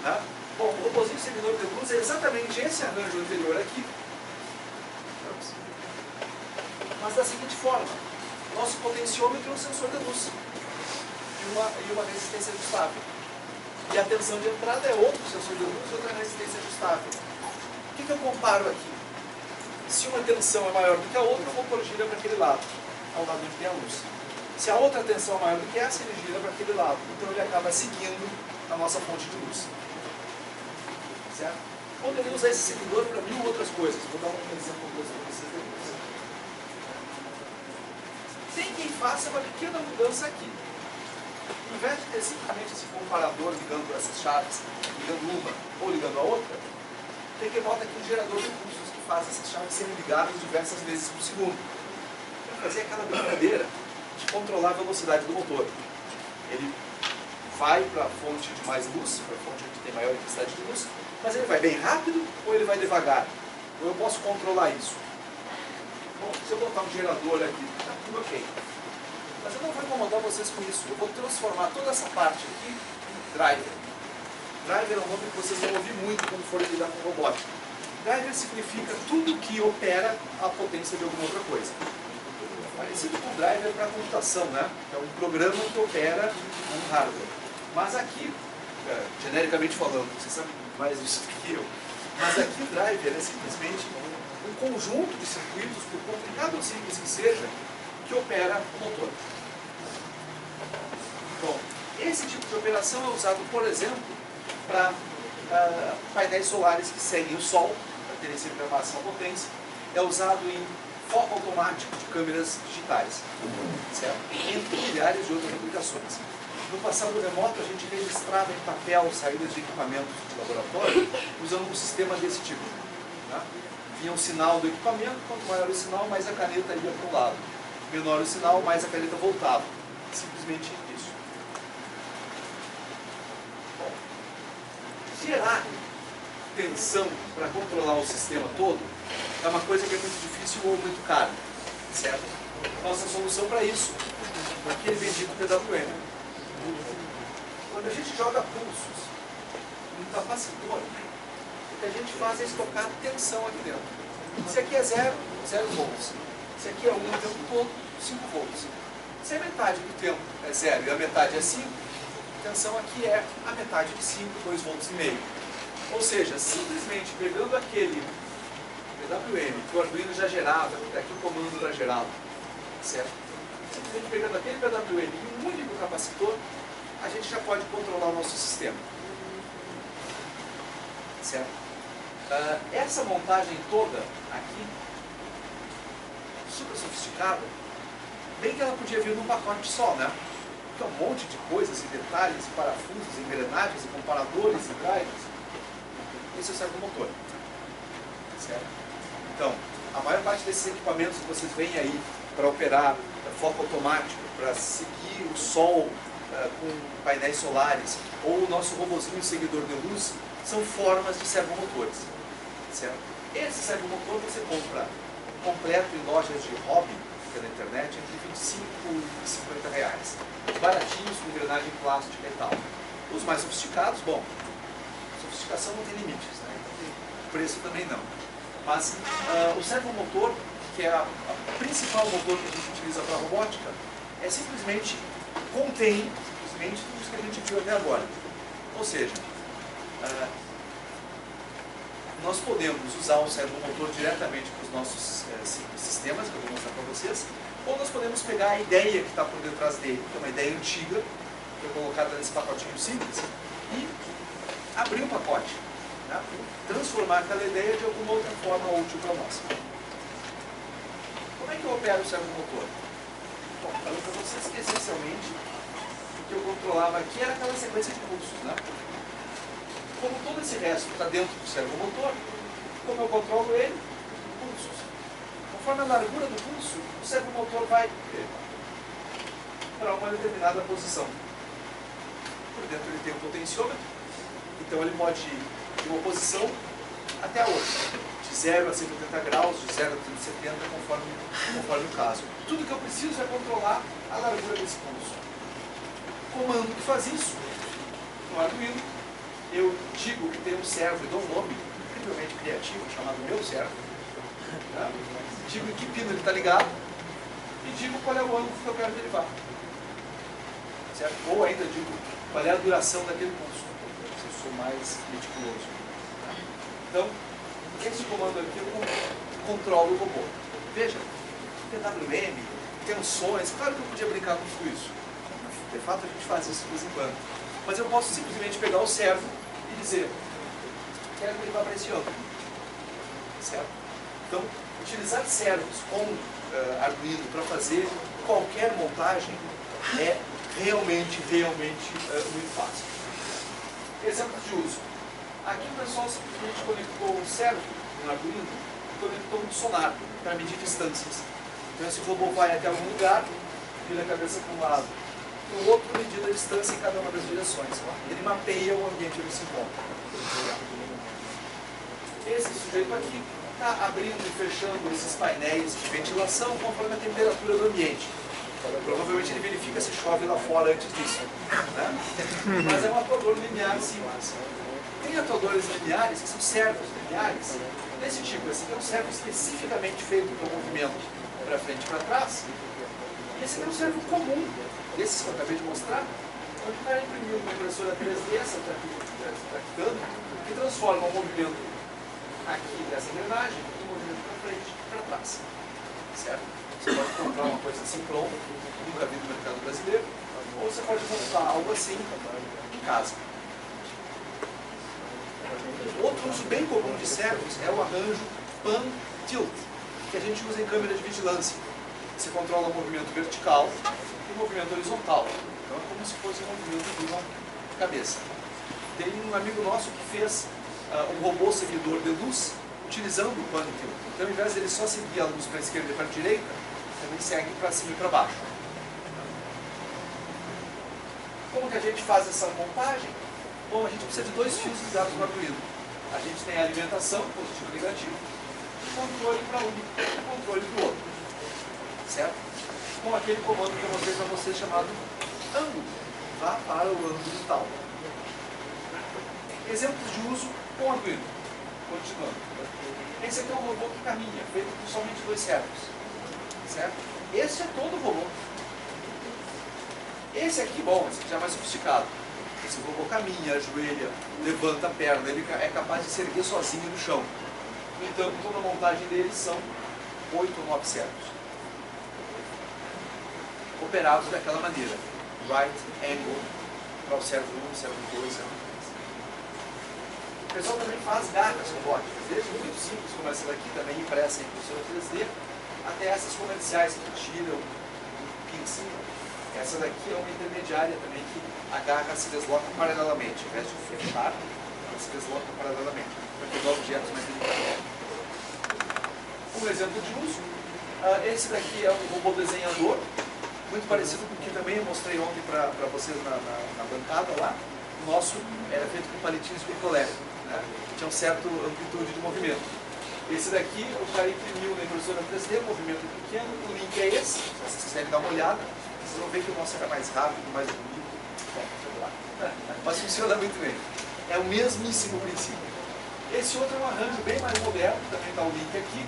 Né? Bom, o robozinho seguidor de luz é exatamente esse arranjo anterior aqui. Mas da seguinte forma: nosso potenciômetro é um sensor de luz e uma resistência ajustável. E a tensão de entrada é outro sensor de luz e outra resistência ajustável. O que eu comparo aqui? Se uma tensão é maior do que a outra, o motor gira para aquele lado, ao lado onde tem a luz. Se a outra tensão é maior do que essa, ele gira para aquele lado. Então ele acaba seguindo a nossa fonte de luz. Certo? Poderia usar esse seguidor para 1000 outras coisas. Vou dar um exemplo para vocês depois. Tem quem faça uma pequena mudança aqui. Ao invés de ter simplesmente esse comparador ligando essas chaves, ligando uma ou ligando a outra, tem quem bota aqui um gerador de pulsos que faz essas chaves serem ligadas diversas vezes por segundo. Para fazer aquela brincadeira de controlar a velocidade do motor. Ele vai para a fonte de mais luz, para a fonte onde tem maior intensidade de luz, mas ele vai bem rápido ou ele vai devagar? Ou eu posso controlar isso? Bom, se eu botar um gerador aqui, está tudo ok. Mas eu não vou incomodar vocês com isso. Eu vou transformar toda essa parte aqui em driver. Driver é um nome que vocês vão ouvir muito quando forem lidar com robótica. Driver significa tudo que opera a potência de alguma outra coisa. Parecido com driver para computação, né? É um programa que opera um hardware. Mas aqui genericamente falando, você sabe mais disso do que eu, mas aqui o driver é simplesmente um conjunto de circuitos, por complicado ou simples que seja, que opera o motor. Bom, esse tipo de operação é usado, por exemplo, para painéis solares que seguem o Sol, para terem sempre a máxima potência. É usado em foco automático de câmeras digitais, certo? Entre milhares de outras aplicações. No passado remoto, a gente registrava em papel saídas de equipamentos de laboratório usando um sistema desse tipo. Né? Vinha um sinal do equipamento, quanto maior o sinal, mais a caneta ia para o lado. Menor o sinal, mais a caneta voltava. Simplesmente isso. Bom, gerar tensão para controlar o sistema todo é uma coisa que é muito difícil ou muito cara, certo? Nossa solução para isso é aquele bendito PWM. Quando a gente joga pulsos num capacitor, o que a gente faz é estocar tensão aqui dentro. Se aqui é 0, 0 volts. Se aqui é 1 o tempo todo, 5 volts. Se a metade do tempo é 0 e a metade é 5, a tensão aqui é a metade de 5, 2 volts e meio. Ou seja, simplesmente pegando aquele PWM que o Arduino já gerava, aqui o comando para gerá-lo, certo? Simplesmente pegando aquele PWM e um único capacitor, a gente já pode controlar o nosso sistema. Certo? Essa montagem toda aqui, super sofisticada, bem que ela podia vir num pacote só, né? Porque um monte de coisas e detalhes, e parafusos, engrenagens, e comparadores, e drivers. Esse é o servomotor. Certo? Então, a maior parte desses equipamentos que vocês veem aí para operar foco automático, para seguir o sol com painéis solares, ou o nosso robozinho seguidor de luz, são formas de servomotores. Certo? Esse servomotor você compra completo em lojas de hobby pela internet entre 25 e 50 reais. Baratinhos, com engrenagem plástica e tal. Os mais sofisticados, bom, sofisticação não tem limites, né? Então, preço também não. Mas o servomotor, que é a principal motor que a gente utiliza para a robótica, é simplesmente contém simplesmente tudo isso que a gente viu até agora. Ou seja, nós podemos usar o servomotor diretamente para os nossos sistemas, que eu vou mostrar para vocês, ou nós podemos pegar a ideia que está por detrás dele, que é uma ideia antiga, que é colocada nesse pacotinho simples, e abrir o pacote, né? Transformar aquela ideia de alguma outra forma útil para nós. Como é que eu opero o servomotor? Bom, falando para vocês que essencialmente o que eu controlava aqui era aquela sequência de pulsos, né? Como todo esse resto está dentro do servomotor, como eu controlo ele? Pulsos. Conforme a largura do pulso, o servomotor vai para uma determinada posição. Por dentro ele tem um potenciômetro, então ele pode ir de uma posição até a outra, de 0 a 180 graus, de 0 a 370, conforme o caso. Tudo que eu preciso é controlar a largura desse pulso. O comando que faz isso, no Arduino, eu digo que tem um servo e dou um nome incrivelmente criativo, chamado meu servo. Né? Digo em que pino ele está ligado e digo qual é o ângulo que eu quero derivar. Certo? Ou ainda digo qual é a duração daquele pulso, se eu sou mais meticuloso. Tá? Então, esse comando aqui eu controlo o robô. Veja, PWM, tensões, claro que eu podia brincar com tudo isso. De fato, a gente faz isso de vez em quando. Mas eu posso simplesmente pegar o servo e dizer, quero derivar para esse outro. Certo? Então, utilizar servos com Arduino para fazer qualquer montagem é realmente muito fácil. Exemplos de uso. Aqui o pessoal simplesmente conectou um servo no Arduino e conectou um sonar para medir distâncias. Então esse robô vai até algum lugar, vira a cabeça para um lado, para o outro medir a distância em cada uma das direções. Ele mapeia o ambiente onde se encontra. Esse sujeito aqui está abrindo e fechando esses painéis de ventilação conforme a temperatura do ambiente. Provavelmente ele verifica se chove lá fora antes disso. Né? Mas é um atuador linear simples. Tem atuadores lineares que são servos lineares desse tipo. Esse aqui é um servo especificamente feito para o movimento para frente e para trás. E esse aqui é um servo comum, desses que eu acabei de mostrar, onde o cara imprimiu uma impressora 3D, essa tractando, que transforma o movimento aqui dessa engrenagem em movimento para frente e para trás. Certo? Você pode comprar uma coisa assim pronta, nunca vi no mercado brasileiro, ou você pode montar algo assim em casa. Outro uso bem comum de servos é o arranjo pan-tilt, que a gente usa em câmera de vigilância. Você controla o movimento vertical e o movimento horizontal. Então é como se fosse um movimento de uma cabeça. Tem um amigo nosso que fez um robô seguidor de luz utilizando o pan-tilt. Então, ao invés dele só seguir a luz para a esquerda e para a direita, também segue para cima e para baixo. Como que a gente faz essa montagem? Bom, a gente precisa de dois fios ligados no Arduino. A gente tem a alimentação, positivo e negativo, e controle para um e controle para o outro. Certo? Com aquele comando que eu mostrei para vocês chamado ângulo. Vá para o ângulo tal. Exemplos de uso com Arduino. Continuando. Esse aqui é um robô que caminha, feito com somente dois servos. Certo? Esse é todo o robô. Esse aqui, bom, esse aqui já é mais sofisticado. Esse robô caminha, ajoelha, levanta a perna, ele é capaz de se erguer sozinho no chão. No entanto, toda a montagem dele são 8 ou 9 servos. Operados daquela maneira. Right angle para o servo 1, servo 2, servo 3. O pessoal também faz garras robóticas, desde muito simples, como essa daqui, também impressa em impressora 3D, até essas comerciais que tiram um pincinho. Essa daqui é uma intermediária também que a garra se desloca paralelamente. Ao invés de fechar, ela se desloca paralelamente para pegar objetos mais delicados. Um exemplo de uso, esse daqui é um robô desenhador, muito parecido com o que também eu mostrei ontem para vocês na bancada lá. O nosso era feito com palitinhos de picolé, né? Tinha uma certa amplitude de movimento. Esse daqui, o cara imprimiu na impressora 3D, movimento pequeno, o link é esse, se vocês quiserem dar uma olhada. Vocês vão ver que o nosso era mais rápido, mais bonito. Bom, sei lá. Mas funciona muito bem. É o mesmíssimo princípio. Esse outro é um arranjo bem mais moderno, também está o link aqui.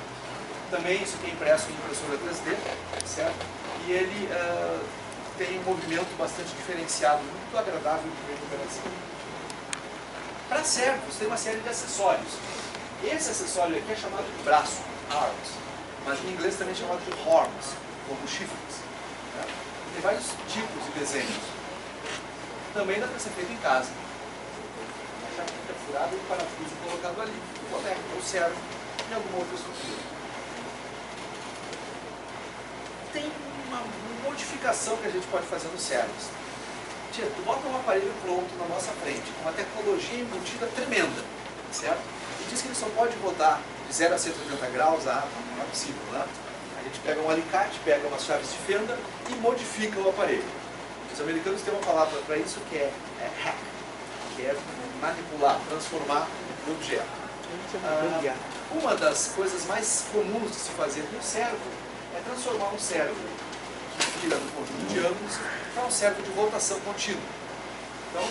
Também isso aqui é impresso em impressora 3D, certo? E ele tem um movimento bastante diferenciado, muito agradável de operação. Para servos, tem uma série de acessórios. Esse acessório aqui é chamado de braço, arms, mas em inglês também é chamado de horns, como chifres. Né? Tem vários tipos de desenhos. Também dá para ser feito em casa. Uma chavinha furada e um parafuso colocado ali, conecta ou serve em alguma outra estrutura. Tem uma modificação que a gente pode fazer nos servos. Tia, tu bota um aparelho pronto na nossa frente, com uma tecnologia embutida tremenda, certo? E diz que ele só pode rodar de 0 a 180 graus, não é possível, né? A gente pega um alicate, pega umas chaves de fenda e modifica o aparelho. Os americanos têm uma palavra para isso que é hack, que é manipular, transformar o objeto. Uma das coisas mais comuns de se fazer no servo é transformar um servo que gira no conjunto de ângulos para um servo de rotação contínua. Então,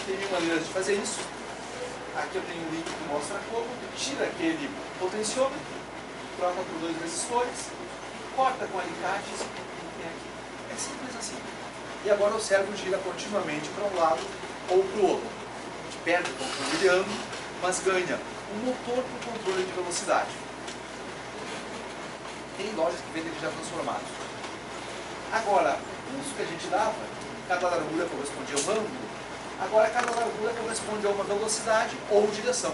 tem mil maneiras de fazer isso. Aqui eu tenho um link que mostra como. Tira aquele potenciômetro, troca por 2 resistores, corta com alicates e tem aqui. É simples assim. E agora o servo gira continuamente para um lado ou para o outro. A gente perde o controle de ângulo, mas ganha um motor para o controle de velocidade. Tem lojas que vendem já transformados. Agora, o uso que a gente dava, cada largura correspondia a um ângulo, agora cada largura corresponde a uma velocidade ou direção.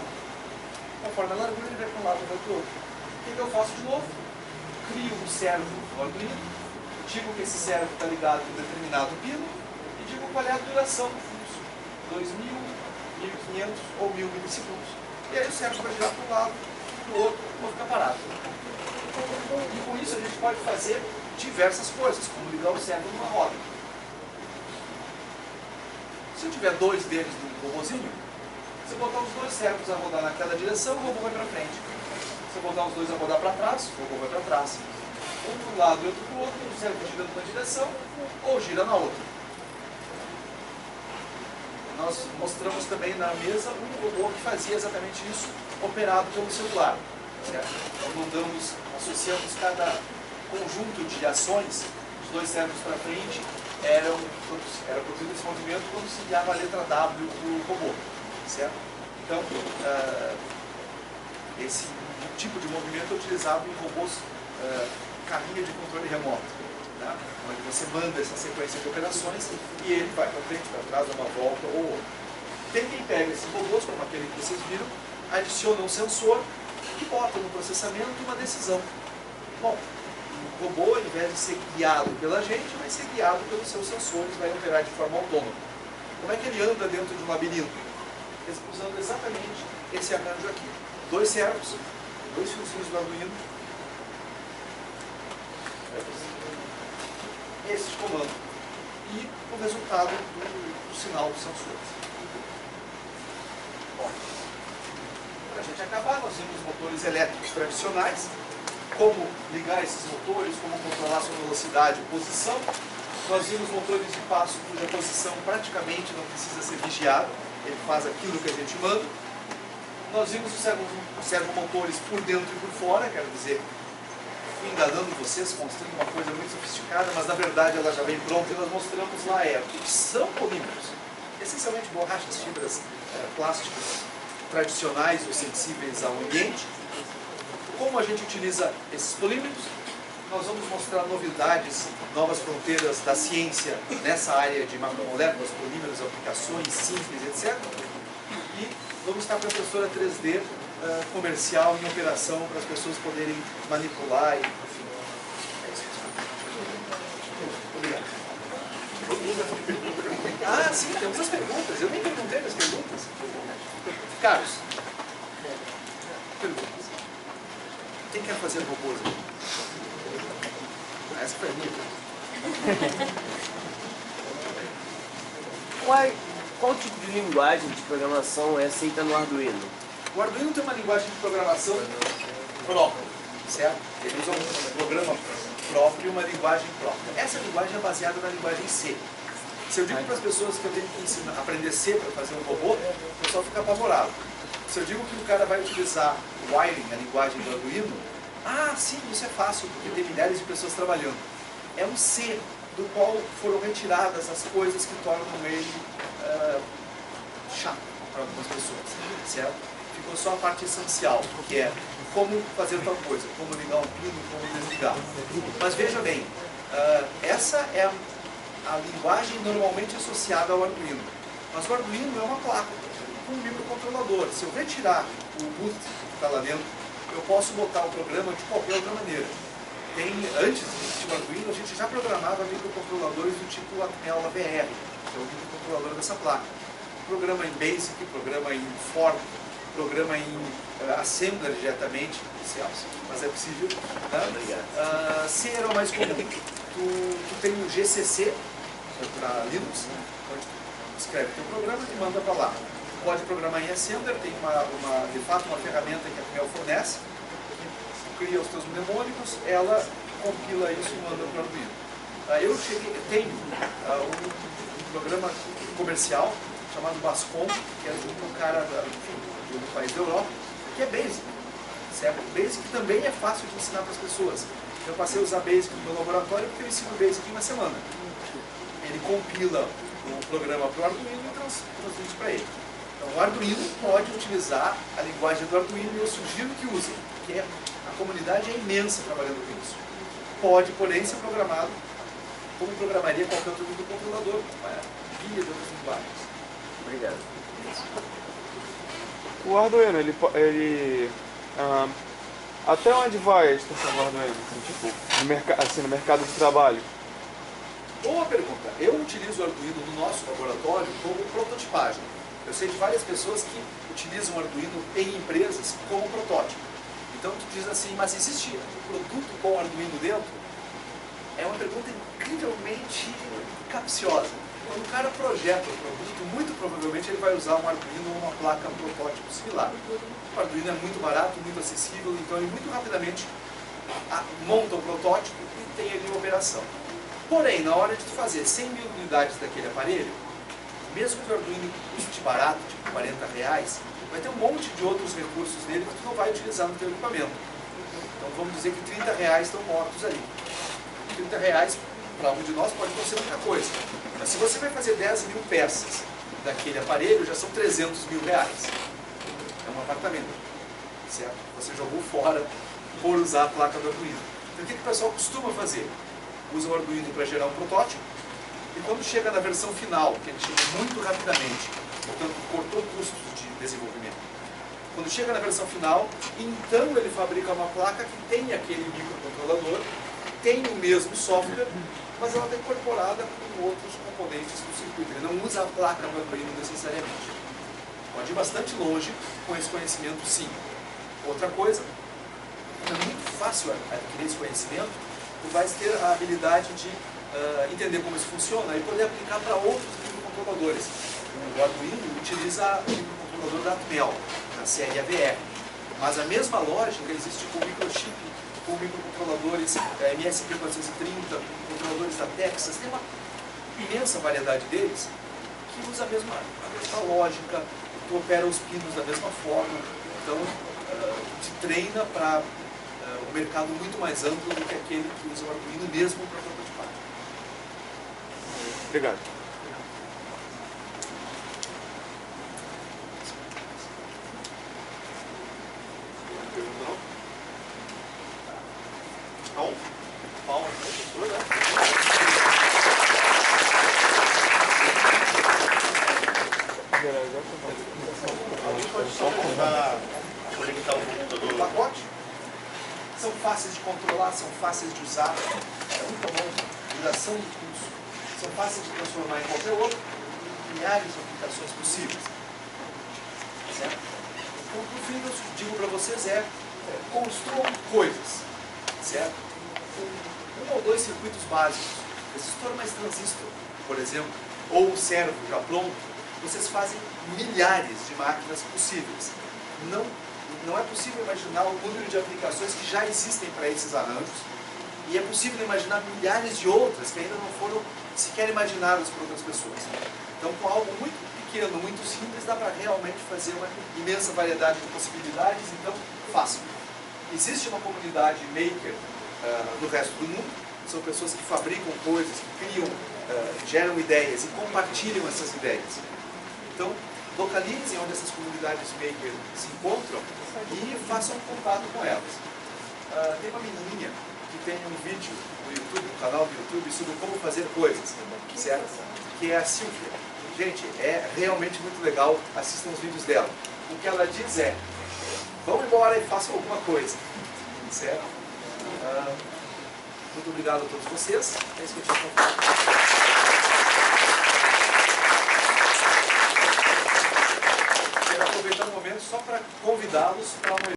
Conforme a largura, ele vai para um lado e vai para o outro. O que eu faço de novo? Crio um servo no Arduino, digo que esse servo está ligado em um determinado pino e digo qual é a duração do fluxo. 2000, 1500 ou 1000 milissegundos. E aí o servo vai girar para um lado, para o outro, ou ficar parado. E com isso a gente pode fazer diversas coisas, como ligar o servo numa roda. Se eu tiver 2 deles no robôzinho, se eu botar os 2 servos a rodar naquela direção, o robô vai para frente. Se eu botar os 2 a rodar para trás, o robô vai para trás. Um para um lado e outro para o outro, o servo gira numa direção ou gira na outra. Nós mostramos também na mesa um robô que fazia exatamente isso, operado pelo celular. Certo? Associamos cada conjunto de ações, os 2 servos para frente era produzido esse movimento quando se enviava a letra W para o robô, certo? Então, esse tipo de movimento é utilizado em robôs carrinha de controle remoto, né? Onde você manda essa sequência de operações e ele vai para frente, para trás, dá uma volta ou outra. Tem quem pega esses robôs, como aquele que vocês viram, adiciona um sensor e bota no processamento uma decisão. Bom, o robô, ao invés de ser guiado pela gente, vai ser guiado pelos seus sensores, vai operar de forma autônoma. Como é que ele anda dentro de um labirinto? Usando exatamente esse arranjo aqui. 2 servos, 2 fiozinhos do Arduino, esse comando e o resultado do sinal dos sensores. Bom, para a gente acabar, nós vimos motores elétricos tradicionais, como ligar esses motores, como controlar sua velocidade e posição. Nós vimos motores de passo cuja posição praticamente não precisa ser vigiada, ele faz aquilo que a gente manda. Nós vimos os servomotores por dentro e por fora, quero dizer, fui enganando vocês, mostrando uma coisa muito sofisticada, mas na verdade ela já vem pronta e nós mostramos lá o que são polímeros. Essencialmente borrachas, fibras plásticas tradicionais ou sensíveis ao ambiente. Como a gente utiliza esses polímeros, nós vamos mostrar novidades, novas fronteiras da ciência nessa área de macromoléculas, polímeros, aplicações simples, etc. E vamos estar com a impressora 3D comercial em operação para as pessoas poderem manipular e, enfim. É isso. Obrigado. Ah, sim, temos as perguntas. Eu nem perguntei as perguntas. Carlos, perguntas. Quem quer fazer robôs? Essa foi a minha. Qual tipo de linguagem de programação é aceita no Arduino? O Arduino tem uma linguagem de programação própria, certo? Ele usa um programa próprio, uma linguagem própria. Essa linguagem é baseada na linguagem C. Se eu digo para as pessoas que eu tenho que aprender C para fazer um robô, o pessoal fica apavorado. Se eu digo que o cara vai utilizar o Wiring, a linguagem do Arduino, ah, sim, isso é fácil, porque tem milhares de pessoas trabalhando. É um C do qual foram retiradas as coisas que tornam ele chato para algumas pessoas, certo? Ficou só a parte essencial, que é como fazer tal coisa, como ligar um pino, como desligar. Mas veja bem, essa é a linguagem normalmente associada ao Arduino. Mas o Arduino é uma placa com um microcontrolador. Se eu retirar o boot que está lá dentro, eu posso botar o programa de qualquer outra maneira. Antes de existir o Arduino, a gente já programava microcontroladores do tipo Atmel VR, que é o microcontrolador dessa placa. Programa em BASIC, programa em Form, programa em Assembler diretamente, mas é possível. Né? C era o mais comum. Tu tem o GCC para Linux, onde tu escreve teu programa e manda para lá. Pode programar em Assembler, tem de fato uma ferramenta que a Atmel fornece, que cria os teus mnemônicos, ela compila isso e manda para o Arduino. Eu tenho um programa comercial chamado Bascom, que é de um cara de um país da Europa, que é Basic, certo? Basic também é fácil de ensinar para as pessoas. Eu passei a usar Basic no meu laboratório porque eu ensino Basic em uma semana. Ele compila o programa para o Arduino e transmite para ele. Então o Arduino pode utilizar a linguagem do Arduino e eu sugiro que usem, porque a comunidade é imensa trabalhando com isso. Pode, porém, ser programado como programaria qualquer outro microcontrolador, via de outras linguagens. Obrigado. O Arduino, até onde vai a extensão do Arduino? Assim, no mercado de trabalho? Boa pergunta. Eu utilizo o Arduino no nosso laboratório como prototipagem. Eu sei de várias pessoas que utilizam o Arduino em empresas como protótipo. Então tu diz assim, mas existe um produto com Arduino dentro? É uma pergunta incrivelmente capciosa. Quando o cara projeta o produto, muito provavelmente ele vai usar um Arduino ou uma placa protótipo similar. O Arduino é muito barato, muito acessível, então ele muito rapidamente monta o protótipo e tem ele em operação. Porém, na hora de tu fazer 100 mil unidades daquele aparelho, mesmo que o Arduino custe barato, tipo R$40, vai ter um monte de outros recursos nele que tu não vai utilizar no teu equipamento. Então vamos dizer que R$30 estão mortos ali. R$30 para um de nós pode não ser muita coisa. Mas se você vai fazer 10 mil peças daquele aparelho, já são 300 mil reais. É um apartamento, certo? Você jogou fora por usar a placa do Arduino. Então o que o pessoal costuma fazer? Usa o Arduino para gerar um protótipo, e quando chega na versão final, que ele chega muito rapidamente, portanto cortou custos de desenvolvimento, quando chega na versão final, então ele fabrica uma placa que tem aquele microcontrolador, tem o mesmo software, mas ela está incorporada com outros componentes do circuito. Ele não usa a placa do Arduino necessariamente. Pode ir bastante longe com esse conhecimento, sim. Outra coisa, é muito fácil adquirir esse conhecimento, tu vais ter a habilidade de entender como isso funciona e poder aplicar para outros microcontroladores. O Arduino utiliza o microcontrolador da Atmel, da série AVR, mas a mesma lógica existe com o microchip, com microcontroladores MSP430, controladores da Texas, tem uma imensa variedade deles que usa a mesma lógica, tu opera os pinos da mesma forma, então te treina para um mercado muito mais amplo do que aquele que usa o Arduino mesmo para prototipar. Obrigado. Então, palmas para o professor, né? Conectar o computador. O pacote são fáceis de controlar, são fáceis de usar, é muito bom, duração de curso, são fáceis de transformar em qualquer outro, milhares de aplicações possíveis. Certo? Então, no fim, eu digo para vocês construam coisas, certo? Com 1 ou 2 circuitos básicos, resistor mais transistor, por exemplo, ou servo já pronto, vocês fazem milhares de máquinas possíveis. Não é possível imaginar o número de aplicações que já existem para esses arranjos, e é possível imaginar milhares de outras que ainda não foram sequer imaginadas por outras pessoas. Então, com algo muito pequeno, muito simples, dá para realmente fazer uma imensa variedade de possibilidades, então façam. Existe uma comunidade maker no resto do mundo, são pessoas que fabricam coisas, que criam, geram ideias e compartilham essas ideias. Então, localizem onde essas comunidades maker se encontram e façam contato com elas. Tem uma menininha que tem um vídeo no YouTube, um canal do YouTube, sobre como fazer coisas, certo? Que é a Silvia. Gente, é realmente muito legal, assistam os vídeos dela. O que ela diz é, vão embora e façam alguma coisa, certo? Muito obrigado a todos vocês. É isso que eu tinha que falar. Quero aproveitar o momento só para convidá-los para uma